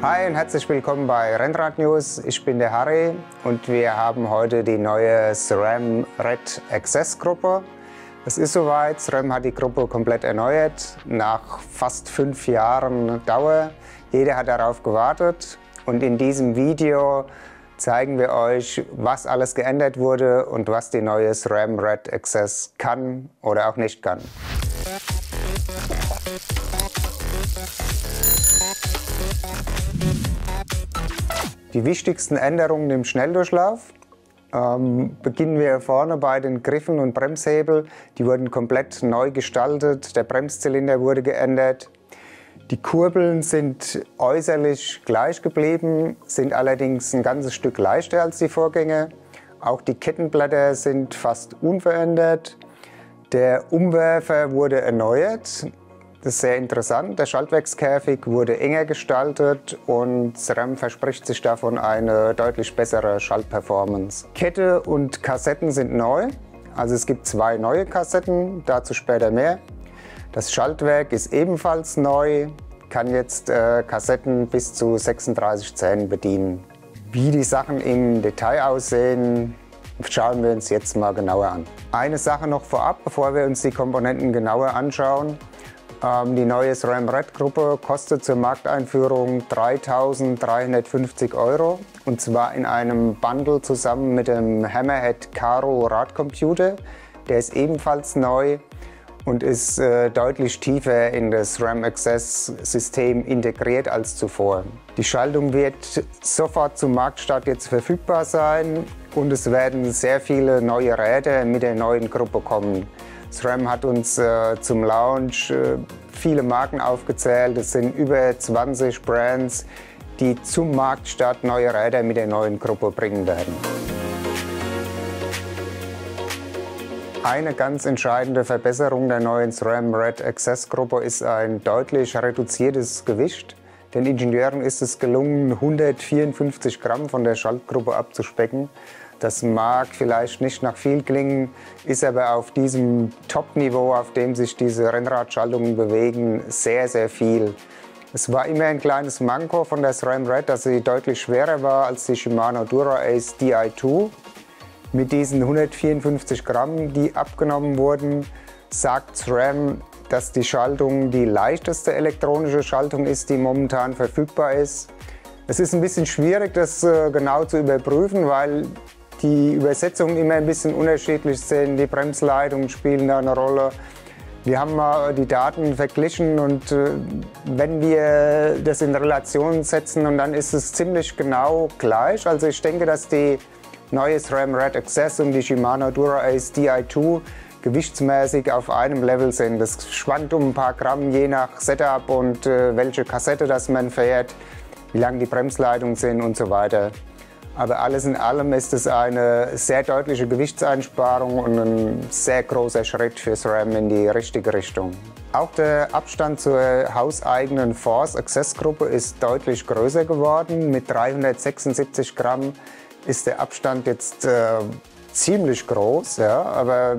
Hi und herzlich willkommen bei Rennrad News. Ich bin der Harry und wir haben heute die neue SRAM Red Access Gruppe. Es ist soweit, SRAM hat die Gruppe komplett erneuert, nach fast 5 Jahren Dauer. Jeder hat darauf gewartet und in diesem Video zeigen wir euch, was alles geändert wurde und was die neue SRAM Red Access kann oder auch nicht kann. Die wichtigsten Änderungen im Schnelldurchlauf beginnen wir vorne bei den Griffen und Bremshebel. Die wurden komplett neu gestaltet, der Bremszylinder wurde geändert. Die Kurbeln sind äußerlich gleich geblieben, sind allerdings ein ganzes Stück leichter als die Vorgänger. Auch die Kettenblätter sind fast unverändert. Der Umwerfer wurde erneuert. Das ist sehr interessant. Der Schaltwerkskäfig wurde enger gestaltet und SRAM verspricht sich davon eine deutlich bessere Schaltperformance. Kette und Kassetten sind neu. Also es gibt 2 neue Kassetten, dazu später mehr. Das Schaltwerk ist ebenfalls neu, kann jetzt Kassetten bis zu 36 Zähnen bedienen. Wie die Sachen im Detail aussehen, schauen wir uns jetzt mal genauer an. Eine Sache noch vorab, bevor wir uns die Komponenten genauer anschauen. Die neue SRAM Red Gruppe kostet zur Markteinführung 3.350 € und zwar in einem Bundle zusammen mit dem Hammerhead Karo Radcomputer. Der ist ebenfalls neu und ist deutlich tiefer in das SRAM Access System integriert als zuvor. Die Schaltung wird sofort zum Marktstart jetzt verfügbar sein und es werden sehr viele neue Räder mit der neuen Gruppe kommen. SRAM hat uns zum Launch viele Marken aufgezählt. Es sind über 20 Brands, die zum Marktstart neue Räder mit der neuen Gruppe bringen werden. Eine ganz entscheidende Verbesserung der neuen SRAM Red Access Gruppe ist ein deutlich reduziertes Gewicht. Den Ingenieuren ist es gelungen, 154 Gramm von der Schaltgruppe abzuspecken. Das mag vielleicht nicht nach viel klingen, ist aber auf diesem Top-Niveau, auf dem sich diese Rennradschaltungen bewegen, sehr, sehr viel. Es war immer ein kleines Manko von der SRAM Red, dass sie deutlich schwerer war als die Shimano Dura-Ace Di2. Mit diesen 154 Gramm, die abgenommen wurden, sagt SRAM, dass die Schaltung die leichteste elektronische Schaltung ist, die momentan verfügbar ist. Es ist ein bisschen schwierig, das genau zu überprüfen, weil die Übersetzungen immer ein bisschen unterschiedlich sind. Die Bremsleitungen spielen da eine Rolle. Wir haben mal die Daten verglichen und wenn wir das in Relation setzen, und dann ist es ziemlich genau gleich. Also ich denke, dass die neue SRAM Red Access und die Shimano Dura-Ace Di2 gewichtsmäßig auf einem Level sind. Das schwankt um ein paar Gramm je nach Setup und welche Kassette das man fährt, wie lang die Bremsleitungen sind und so weiter. Aber alles in allem ist es eine sehr deutliche Gewichtseinsparung und ein sehr großer Schritt für SRAM in die richtige Richtung. Auch der Abstand zur hauseigenen Force Access Gruppe ist deutlich größer geworden. Mit 376 Gramm ist der Abstand jetzt ziemlich groß, ja, aber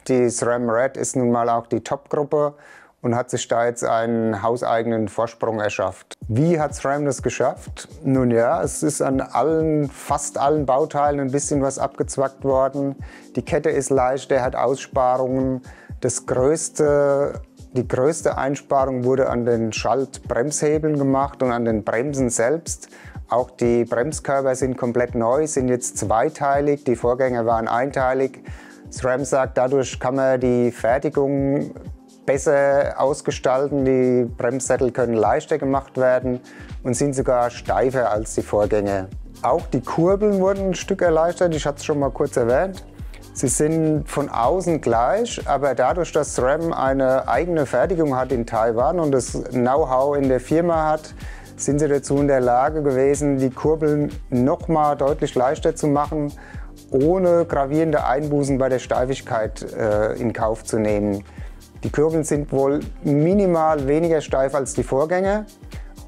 die SRAM Red ist nun mal auch die Top-Gruppe und hat sich da jetzt einen hauseigenen Vorsprung erschafft. Wie hat SRAM das geschafft? Nun ja, es ist an fast allen Bauteilen ein bisschen was abgezwackt worden. Die Kette ist leichter, hat Aussparungen. Die größte Einsparung wurde an den Schaltbremshebeln gemacht und an den Bremsen selbst. Auch die Bremskörper sind komplett neu, sind jetzt zweiteilig. Die Vorgänger waren einteilig. SRAM sagt, dadurch kann man die Fertigung besser ausgestalten. Die Bremssättel können leichter gemacht werden und sind sogar steifer als die Vorgänger. Auch die Kurbeln wurden ein Stück erleichtert, ich hatte es schon mal kurz erwähnt. Sie sind von außen gleich, aber dadurch, dass SRAM eine eigene Fertigung hat in Taiwan und das Know-how in der Firma hat, sind sie dazu in der Lage gewesen, die Kurbeln noch mal deutlich leichter zu machen, ohne gravierende Einbußen bei der Steifigkeit in Kauf zu nehmen. Die Kurbeln sind wohl minimal weniger steif als die Vorgänger,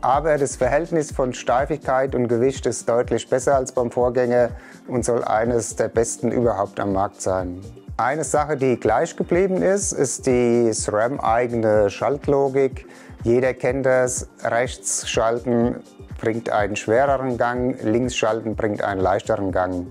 aber das Verhältnis von Steifigkeit und Gewicht ist deutlich besser als beim Vorgänger und soll eines der besten überhaupt am Markt sein. Eine Sache, die gleich geblieben ist die SRAM-eigene Schaltlogik. Jeder kennt das, rechts schalten, bringt einen schwereren Gang, Linksschalten bringt einen leichteren Gang.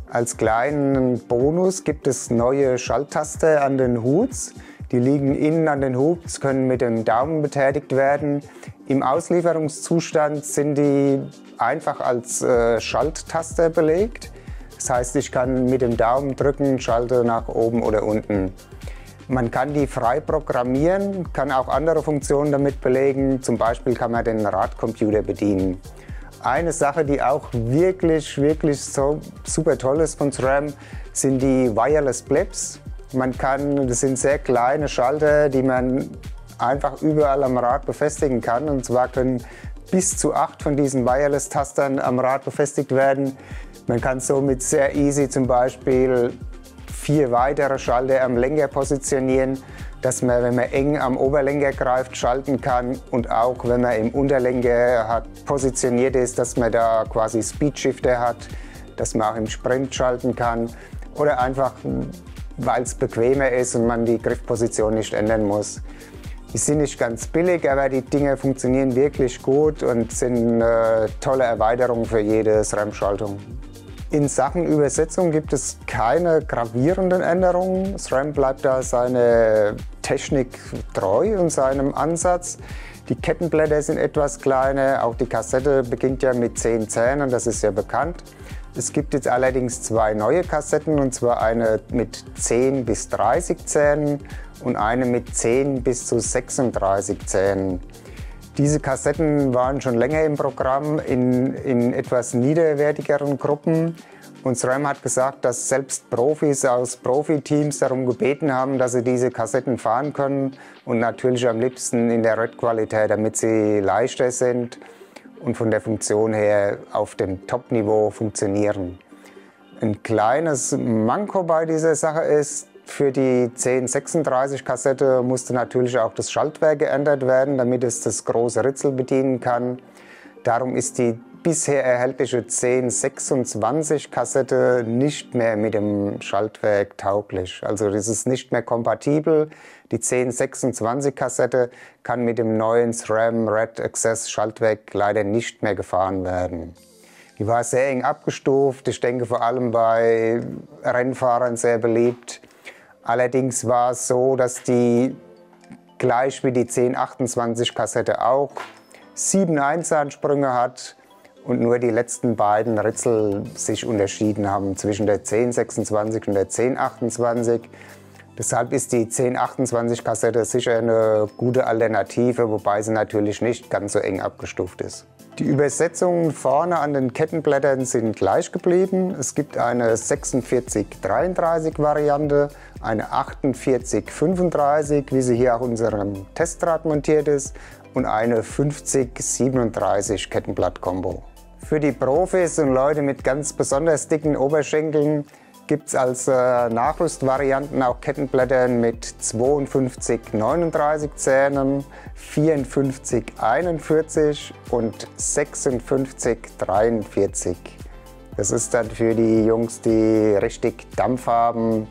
Als kleinen Bonus gibt es neue Schalttaster an den Hoods. Die liegen innen an den Hoods, können mit dem Daumen betätigt werden. Im Auslieferungszustand sind die einfach als Schalttaster belegt. Das heißt, ich kann mit dem Daumen drücken, schalte nach oben oder unten. Man kann die frei programmieren, kann auch andere Funktionen damit belegen. Zum Beispiel kann man den Radcomputer bedienen. Eine Sache, die auch wirklich so super toll ist von SRAM, sind die Wireless Blips. Das sind sehr kleine Schalter, die man einfach überall am Rad befestigen kann. Und zwar können bis zu 8 von diesen Wireless-Tastern am Rad befestigt werden. Man kann somit sehr easy zum Beispiel 4 weitere Schalter am Lenker positionieren, dass man, wenn man eng am Oberlenker greift, schalten kann und auch, wenn man im Unterlenker positioniert ist, dass man da quasi Speedshifter hat, dass man auch im Sprint schalten kann oder einfach, weil es bequemer ist und man die Griffposition nicht ändern muss. Die sind nicht ganz billig, aber die Dinge funktionieren wirklich gut und sind eine tolle Erweiterung für jede SRAM-Schaltung. In Sachen Übersetzung gibt es keine gravierenden Änderungen. SRAM bleibt da seiner Technik treu und seinem Ansatz. Die Kettenblätter sind etwas kleiner, auch die Kassette beginnt ja mit 10 Zähnen, das ist ja bekannt. Es gibt jetzt allerdings 2 neue Kassetten, und zwar eine mit 10 bis 30 Zähnen und eine mit 10 bis zu 36 Zähnen. Diese Kassetten waren schon länger im Programm in etwas niederwertigeren Gruppen. Und SRAM hat gesagt, dass selbst Profis aus Profiteams darum gebeten haben, dass sie diese Kassetten fahren können. Und natürlich am liebsten in der Red-Qualität, damit sie leichter sind und von der Funktion her auf dem Top-Niveau funktionieren. Ein kleines Manko bei dieser Sache ist, für die 1036 Kassette musste natürlich auch das Schaltwerk geändert werden, damit es das große Ritzel bedienen kann. Darum ist die bisher erhältliche 1026 Kassette nicht mehr mit dem Schaltwerk tauglich. Also das ist nicht mehr kompatibel. Die 1026 Kassette kann mit dem neuen SRAM Red Access Schaltwerk leider nicht mehr gefahren werden. Die war sehr eng abgestuft, ich denke vor allem bei Rennfahrern sehr beliebt. Allerdings war es so, dass die gleich wie die 1028 Kassette auch 7 Einzahnsprünge hat und nur die letzten beiden Ritzel sich unterschieden haben zwischen der 1026 und der 1028. Deshalb ist die 1028 Kassette sicher eine gute Alternative, wobei sie natürlich nicht ganz so eng abgestuft ist. Die Übersetzungen vorne an den Kettenblättern sind gleich geblieben. Es gibt eine 4633 Variante, eine 4835, wie sie hier auf unserem Testrad montiert ist, und eine 5037 Kettenblatt-Kombo. Für die Profis und Leute mit ganz besonders dicken Oberschenkeln gibt es als Nachrüstvarianten auch Kettenblätter mit 5239 Zähnen, 5441 und 5643. Das ist dann für die Jungs, die richtig Dampf haben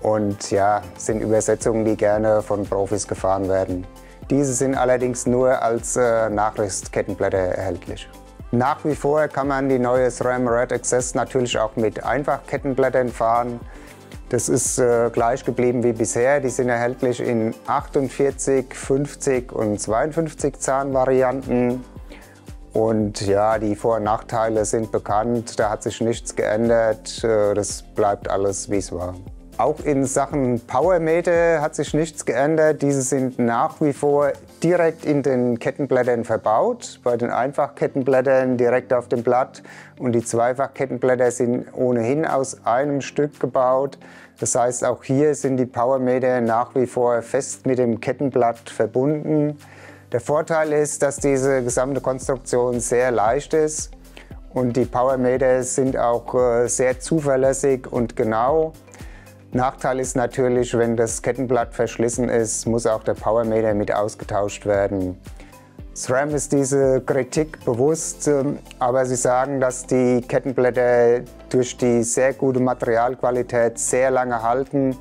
und ja, sind Übersetzungen, die gerne von Profis gefahren werden. Diese sind allerdings nur als Nachrüstkettenblätter erhältlich. Nach wie vor kann man die neue SRAM Red Access natürlich auch mit Einfachkettenblättern fahren. Das ist gleich geblieben wie bisher. Die sind erhältlich in 48, 50 und 52 Zahn Varianten. Und ja, die Vor- und Nachteile sind bekannt. Da hat sich nichts geändert. Das bleibt alles, wie es war. Auch in Sachen Powermeter hat sich nichts geändert. Diese sind nach wie vor direkt in den Kettenblättern verbaut. Bei den Einfachkettenblättern direkt auf dem Blatt. Und die Zweifachkettenblätter sind ohnehin aus einem Stück gebaut. Das heißt, auch hier sind die Powermeter nach wie vor fest mit dem Kettenblatt verbunden. Der Vorteil ist, dass diese gesamte Konstruktion sehr leicht ist. Und die Powermeter sind auch sehr zuverlässig und genau. Nachteil ist natürlich, wenn das Kettenblatt verschlissen ist, muss auch der Powermeter mit ausgetauscht werden. SRAM ist diese Kritik bewusst, aber sie sagen, dass die Kettenblätter durch die sehr gute Materialqualität sehr lange halten.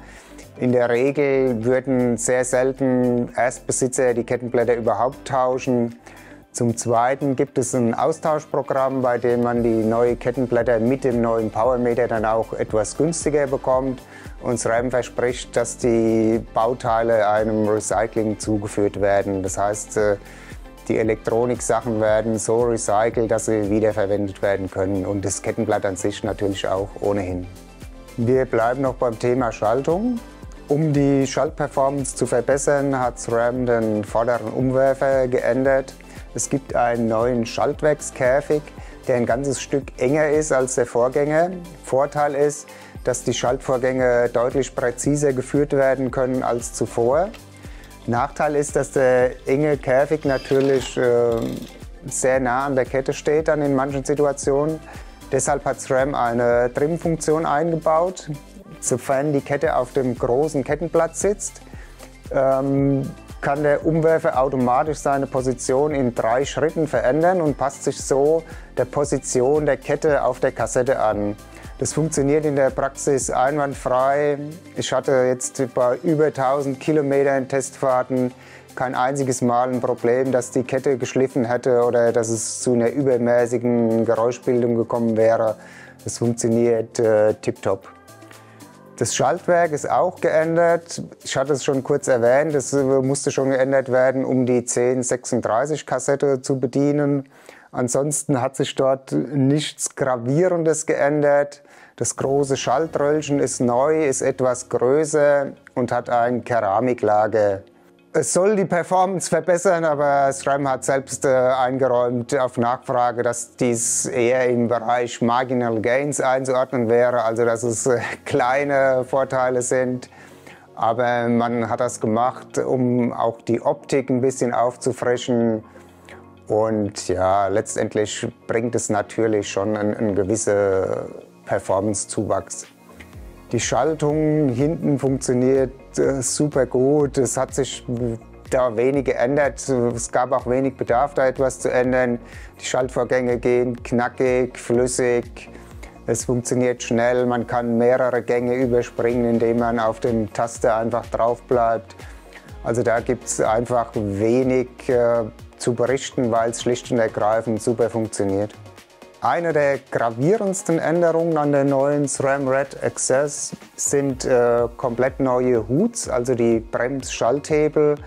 In der Regel würden sehr selten Erstbesitzer die Kettenblätter überhaupt tauschen. Zum Zweiten gibt es ein Austauschprogramm, bei dem man die neuen Kettenblätter mit dem neuen Powermeter dann auch etwas günstiger bekommt. Und SRAM verspricht, dass die Bauteile einem Recycling zugeführt werden. Das heißt, die Elektroniksachen werden so recycelt, dass sie wiederverwendet werden können. Und das Kettenblatt an sich natürlich auch ohnehin. Wir bleiben noch beim Thema Schaltung. Um die Schaltperformance zu verbessern, hat SRAM den vorderen Umwerfer geändert. Es gibt einen neuen Schaltwerkskäfig, der ein ganzes Stück enger ist als der Vorgänger. Vorteil ist, dass die Schaltvorgänge deutlich präziser geführt werden können als zuvor. Nachteil ist, dass der enge Käfig natürlich sehr nah an der Kette steht dann in manchen Situationen. Deshalb hat SRAM eine Trim-Funktion eingebaut. Sofern die Kette auf dem großen Kettenblatt sitzt, kann der Umwerfer automatisch seine Position in 3 Schritten verändern und passt sich so der Position der Kette auf der Kassette an. Das funktioniert in der Praxis einwandfrei. Ich hatte jetzt bei über 1000 Kilometern Testfahrten kein einziges Mal ein Problem, dass die Kette geschliffen hätte oder dass es zu einer übermäßigen Geräuschbildung gekommen wäre. Das funktioniert tipptopp. Das Schaltwerk ist auch geändert. Ich hatte es schon kurz erwähnt, es musste schon geändert werden, um die 1036 Kassette zu bedienen. Ansonsten hat sich dort nichts Gravierendes geändert. Das große Schaltröllchen ist neu, ist etwas größer und hat ein Keramiklager. Es soll die Performance verbessern, aber SRAM hat selbst eingeräumt auf Nachfrage, dass dies eher im Bereich Marginal Gains einzuordnen wäre, also dass es kleine Vorteile sind. Aber man hat das gemacht, um auch die Optik ein bisschen aufzufrischen. Und ja, letztendlich bringt es natürlich schon einen gewissen Performance-Zuwachs. Die Schaltung hinten funktioniert super gut. Es hat sich da wenig geändert. Es gab auch wenig Bedarf, da etwas zu ändern. Die Schaltvorgänge gehen knackig, flüssig. Es funktioniert schnell. Man kann mehrere Gänge überspringen, indem man auf den Taster einfach drauf bleibt. Also da gibt es einfach wenig zu berichten, weil es schlicht und ergreifend super funktioniert. Eine der gravierendsten Änderungen an der neuen SRAM Red Access sind komplett neue Hoods, also die Bremsschalthebel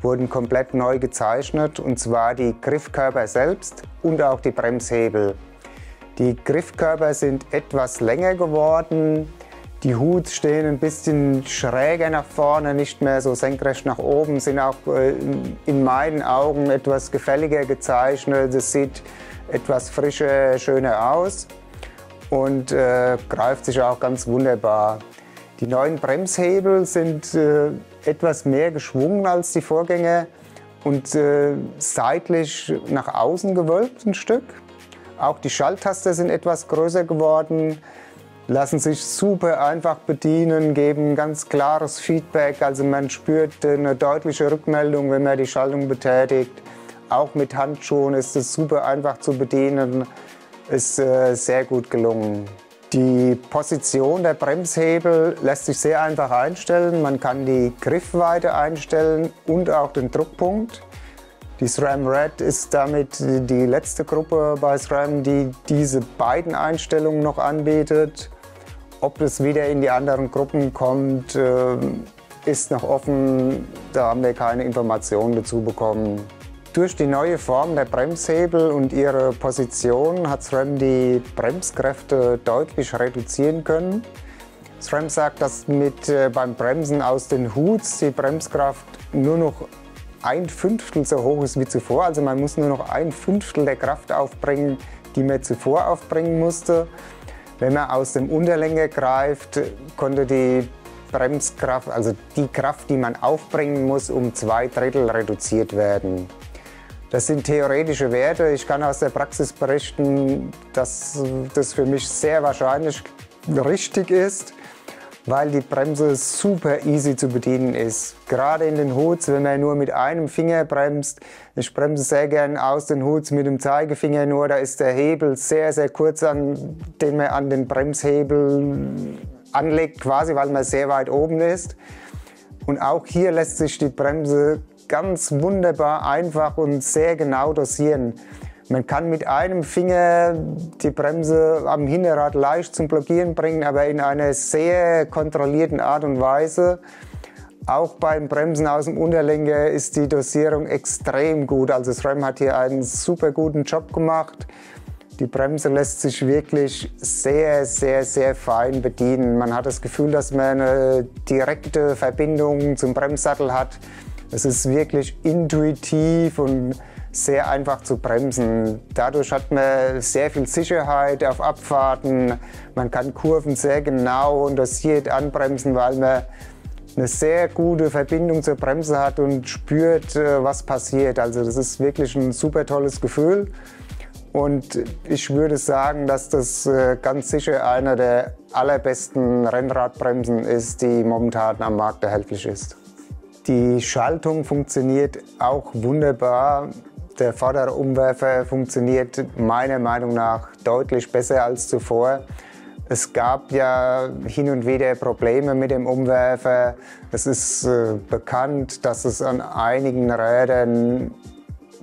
wurden komplett neu gezeichnet, und zwar die Griffkörper selbst und auch die Bremshebel. Die Griffkörper sind etwas länger geworden, die Hoods stehen ein bisschen schräger nach vorne, nicht mehr so senkrecht nach oben, sind auch in meinen Augen etwas gefälliger gezeichnet. Es sieht etwas frischer, schöner aus und greift sich auch ganz wunderbar. Die neuen Bremshebel sind etwas mehr geschwungen als die Vorgänger und seitlich nach außen gewölbt ein Stück. Auch die Schalttaster sind etwas größer geworden, lassen sich super einfach bedienen, geben ganz klares Feedback. Also man spürt eine deutliche Rückmeldung, wenn man die Schaltung betätigt. Auch mit Handschuhen ist es super einfach zu bedienen, ist sehr gut gelungen. Die Position der Bremshebel lässt sich sehr einfach einstellen. Man kann die Griffweite einstellen und auch den Druckpunkt. Die SRAM Red ist damit die letzte Gruppe bei SRAM, die diese beiden Einstellungen noch anbietet. Ob es wieder in die anderen Gruppen kommt, ist noch offen. Da haben wir keine Informationen dazu bekommen. Durch die neue Form der Bremshebel und ihre Position hat SRAM die Bremskräfte deutlich reduzieren können. SRAM sagt, dass beim Bremsen aus den Hoods die Bremskraft nur noch 1/5 so hoch ist wie zuvor. Also man muss nur noch 1/5 der Kraft aufbringen, die man zuvor aufbringen musste. Wenn man aus dem Unterlenker greift, konnte die Bremskraft, also die Kraft, die man aufbringen muss, um 2/3 reduziert werden. Das sind theoretische Werte. Ich kann aus der Praxis berichten, dass das für mich sehr wahrscheinlich richtig ist, weil die Bremse super easy zu bedienen ist. Gerade in den Hoods, wenn man nur mit einem Finger bremst. Ich bremse sehr gern aus den Hoods mit dem Zeigefinger nur. Da ist der Hebel sehr, sehr kurz, den man an den Bremshebel anlegt, quasi, weil man sehr weit oben ist. Und auch hier lässt sich die Bremse ganz wunderbar einfach und sehr genau dosieren. Man kann mit einem Finger die Bremse am Hinterrad leicht zum Blockieren bringen, aber in einer sehr kontrollierten Art und Weise. Auch beim Bremsen aus dem Unterlenker ist die Dosierung extrem gut. Also SRAM hat hier einen super guten Job gemacht. Die Bremse lässt sich wirklich sehr, sehr, sehr fein bedienen. Man hat das Gefühl, dass man eine direkte Verbindung zum Bremssattel hat. Es ist wirklich intuitiv und sehr einfach zu bremsen. Dadurch hat man sehr viel Sicherheit auf Abfahrten. Man kann Kurven sehr genau und dosiert anbremsen, weil man eine sehr gute Verbindung zur Bremse hat und spürt, was passiert. Also das ist wirklich ein super tolles Gefühl. Und ich würde sagen, dass das ganz sicher einer der allerbesten Rennradbremsen ist, die momentan am Markt erhältlich ist. Die Schaltung funktioniert auch wunderbar. Der vordere Umwerfer funktioniert meiner Meinung nach deutlich besser als zuvor. Es gab ja hin und wieder Probleme mit dem Umwerfer. Es ist bekannt, dass es an einigen Rädern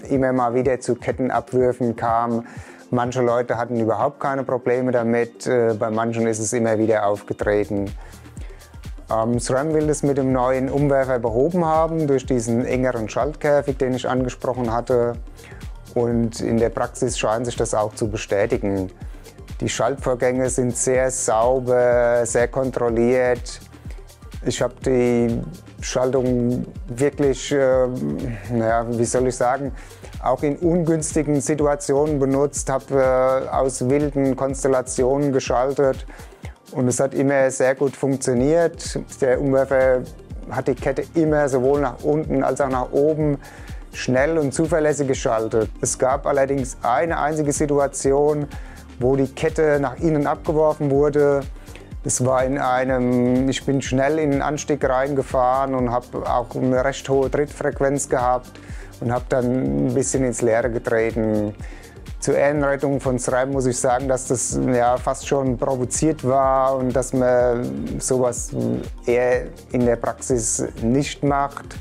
immer mal wieder zu Kettenabwürfen kam. Manche Leute hatten überhaupt keine Probleme damit, bei manchen ist es immer wieder aufgetreten. SRAM will das mit dem neuen Umwerfer behoben haben, durch diesen engeren Schaltkäfig, den ich angesprochen hatte. Und in der Praxis scheint sich das auch zu bestätigen. Die Schaltvorgänge sind sehr sauber, sehr kontrolliert. Ich habe die Schaltung wirklich, wie soll ich sagen, auch in ungünstigen Situationen benutzt, habe aus wilden Konstellationen geschaltet und es hat immer sehr gut funktioniert. Der Umwerfer hat die Kette immer sowohl nach unten als auch nach oben schnell und zuverlässig geschaltet. Es gab allerdings eine einzige Situation, wo die Kette nach innen abgeworfen wurde. Das war ich bin schnell in den Anstieg reingefahren und habe auch eine recht hohe Trittfrequenz gehabt und habe dann ein bisschen ins Leere getreten. Zur Ehrenrettung von SRAM muss ich sagen, dass das fast schon provoziert war und dass man sowas eher in der Praxis nicht macht.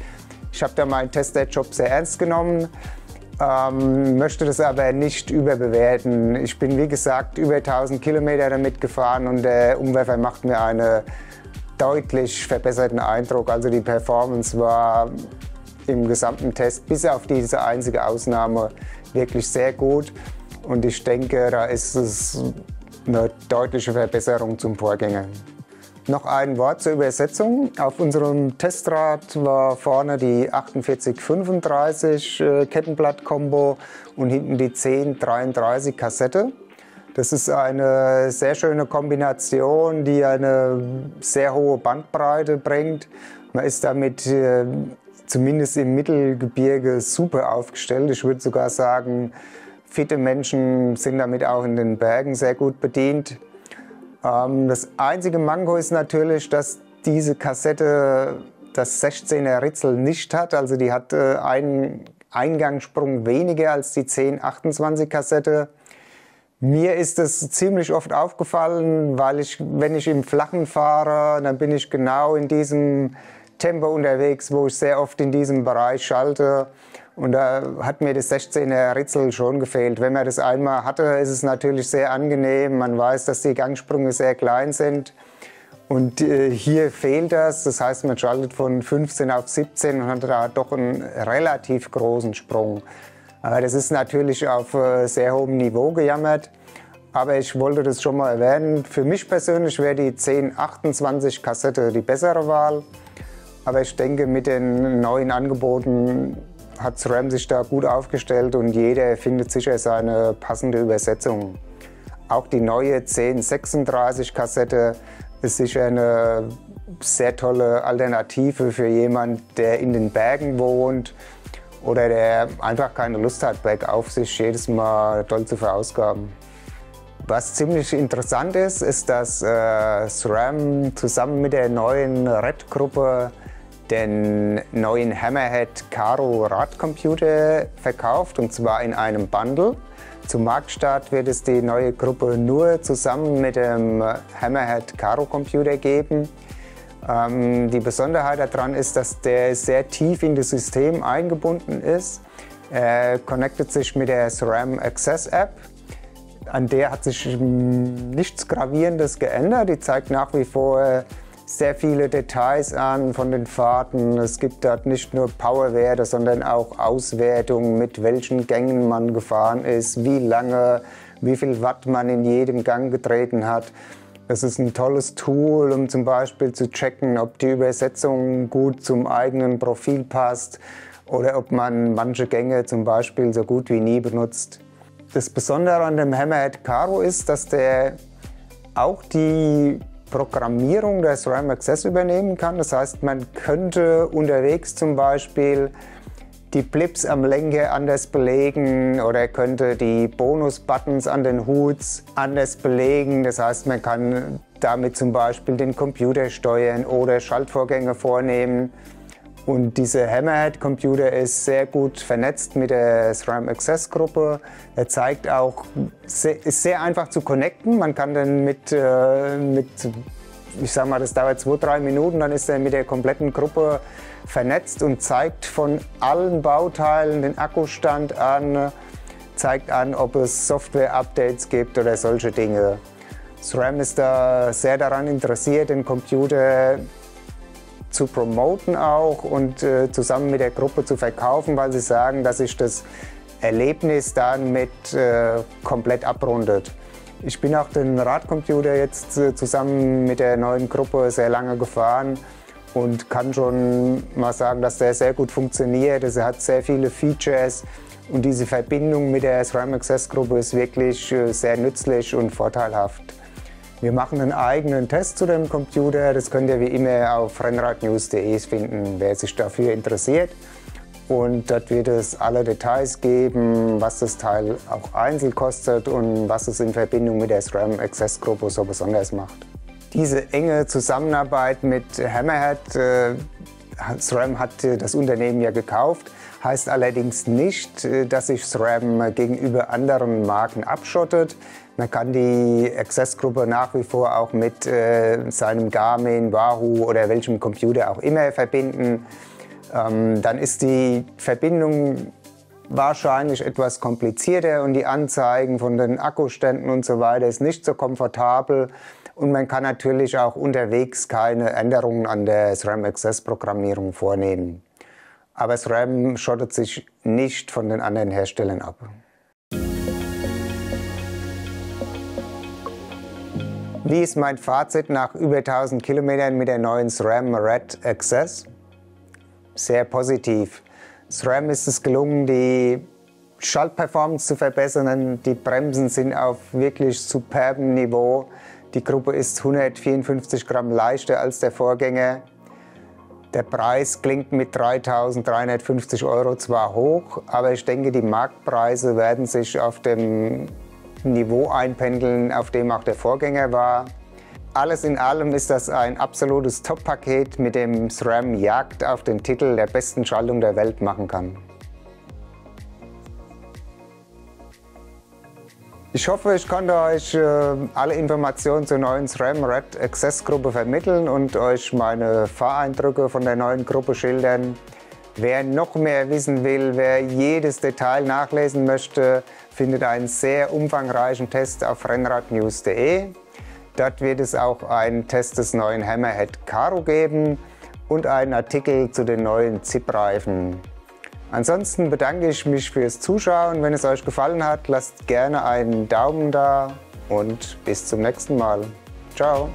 Ich habe da meinen Testerjob sehr ernst genommen. Möchte das aber nicht überbewerten. Ich bin, wie gesagt, über 1000 Kilometer damit gefahren und der Umwerfer macht mir einen deutlich verbesserten Eindruck. Also die Performance war im gesamten Test, bis auf diese einzige Ausnahme, wirklich sehr gut. Und ich denke, da ist es eine deutliche Verbesserung zum Vorgänger. Noch ein Wort zur Übersetzung. Auf unserem Testrad war vorne die 4835 Kettenblatt-Kombo und hinten die 1033 Kassette. Das ist eine sehr schöne Kombination, die eine sehr hohe Bandbreite bringt. Man ist damit zumindest im Mittelgebirge super aufgestellt. Ich würde sogar sagen, fitte Menschen sind damit auch in den Bergen sehr gut bedient. Das einzige Manko ist natürlich, dass diese Kassette das 16er Ritzel nicht hat. Also die hat einen Eingangssprung weniger als die 1028 Kassette. Mir ist es ziemlich oft aufgefallen, weil wenn ich im Flachen fahre, dann bin ich genau in diesem Tempo unterwegs, wo ich sehr oft in diesem Bereich schalte. Und da hat mir das 16er Ritzel schon gefehlt. Wenn man das einmal hatte, ist es natürlich sehr angenehm. Man weiß, dass die Gangsprünge sehr klein sind. Und hier fehlt das. Das heißt, man schaltet von 15 auf 17 und hat da doch einen relativ großen Sprung. Aber das ist natürlich auf sehr hohem Niveau gejammert. Aber ich wollte das schon mal erwähnen. Für mich persönlich wäre die 1028 Kassette die bessere Wahl. Aber ich denke, mit den neuen Angeboten hat SRAM sich da gut aufgestellt und jeder findet sicher seine passende Übersetzung. Auch die neue 1036 Kassette ist sicher eine sehr tolle Alternative für jemanden, der in den Bergen wohnt oder der einfach keine Lust hat, bergauf sich jedes Mal doll zu verausgaben. Was ziemlich interessant ist, ist, dass SRAM zusammen mit der neuen Red-Gruppe den neuen Hammerhead Karo Radcomputer verkauft, und zwar in einem Bundle. Zum Marktstart wird es die neue Gruppe nur zusammen mit dem Hammerhead Karo Computer geben. Die Besonderheit daran ist, dass der sehr tief in das System eingebunden ist. Er connectet sich mit der SRAM Access App. An der hat sich nichts Gravierendes geändert. Die zeigt nach wie vor sehr viele Details an von den Fahrten. Es gibt dort nicht nur Powerwerte, sondern auch Auswertungen, mit welchen Gängen man gefahren ist, wie lange, wie viel Watt man in jedem Gang getreten hat. Das ist ein tolles Tool, um zum Beispiel zu checken, ob die Übersetzung gut zum eigenen Profil passt oder ob man manche Gänge zum Beispiel so gut wie nie benutzt. Das Besondere an dem Hammerhead Karo ist, dass der auch die Programmierung der SRAM Access übernehmen kann. Das heißt, man könnte unterwegs zum Beispiel die Blips am Lenker anders belegen oder könnte die Bonus-Buttons an den Hoods anders belegen. Das heißt, man kann damit zum Beispiel den Computer steuern oder Schaltvorgänge vornehmen. Und dieser Hammerhead-Computer ist sehr gut vernetzt mit der SRAM Access Gruppe. Er zeigt auch, ist sehr einfach zu connecten. Man kann dann ich sag mal, das dauert 2-3 Minuten, dann ist er mit der kompletten Gruppe vernetzt und zeigt von allen Bauteilen den Akkustand an, zeigt an, ob es Software-Updates gibt oder solche Dinge. SRAM ist da sehr daran interessiert, den Computer zu promoten auch und zusammen mit der Gruppe zu verkaufen, weil sie sagen, dass sich das Erlebnis dann komplett abrundet. Ich bin auch den Radcomputer jetzt zusammen mit der neuen Gruppe sehr lange gefahren und kann schon mal sagen, dass der sehr gut funktioniert. Er hat sehr viele Features und diese Verbindung mit der SRAM Access Gruppe ist wirklich sehr nützlich und vorteilhaft. Wir machen einen eigenen Test zu dem Computer. Das könnt ihr wie immer auf rennradnews.de finden, wer sich dafür interessiert. Und dort wird es alle Details geben, was das Teil auch einzeln kostet und was es in Verbindung mit der SRAM Access Gruppe so besonders macht. Diese enge Zusammenarbeit mit Hammerhead, SRAM hat das Unternehmen ja gekauft, heißt allerdings nicht, dass sich SRAM gegenüber anderen Marken abschottet. Man kann die Access-Gruppe nach wie vor auch mit seinem Garmin, Wahoo oder welchem Computer auch immer verbinden. Dann ist die Verbindung wahrscheinlich etwas komplizierter und die Anzeigen von den Akkuständen und so weiter ist nicht so komfortabel. Und man kann natürlich auch unterwegs keine Änderungen an der SRAM Access-Programmierung vornehmen. Aber SRAM schottet sich nicht von den anderen Herstellern ab. Wie ist mein Fazit nach über 1000 Kilometern mit der neuen SRAM Red Access? Sehr positiv. SRAM ist es gelungen, die Schaltperformance zu verbessern. Die Bremsen sind auf wirklich superbem Niveau. Die Gruppe ist 154 Gramm leichter als der Vorgänger. Der Preis klingt mit 3.350 € zwar hoch, aber ich denke, die Marktpreise werden sich auf dem Niveau einpendeln, auf dem auch der Vorgänger war. Alles in allem ist das ein absolutes Top-Paket, mit dem SRAM Jagd auf den Titel der besten Schaltung der Welt machen kann. Ich hoffe, ich konnte euch alle Informationen zur neuen SRAM Red Access Gruppe vermitteln und euch meine Fahreindrücke von der neuen Gruppe schildern. Wer noch mehr wissen will, wer jedes Detail nachlesen möchte, findet einen sehr umfangreichen Test auf rennradnews.de. Dort wird es auch einen Test des neuen Hammerhead Karo geben und einen Artikel zu den neuen ZIP-Reifen. Ansonsten bedanke ich mich fürs Zuschauen. Wenn es euch gefallen hat, lasst gerne einen Daumen da und bis zum nächsten Mal. Ciao!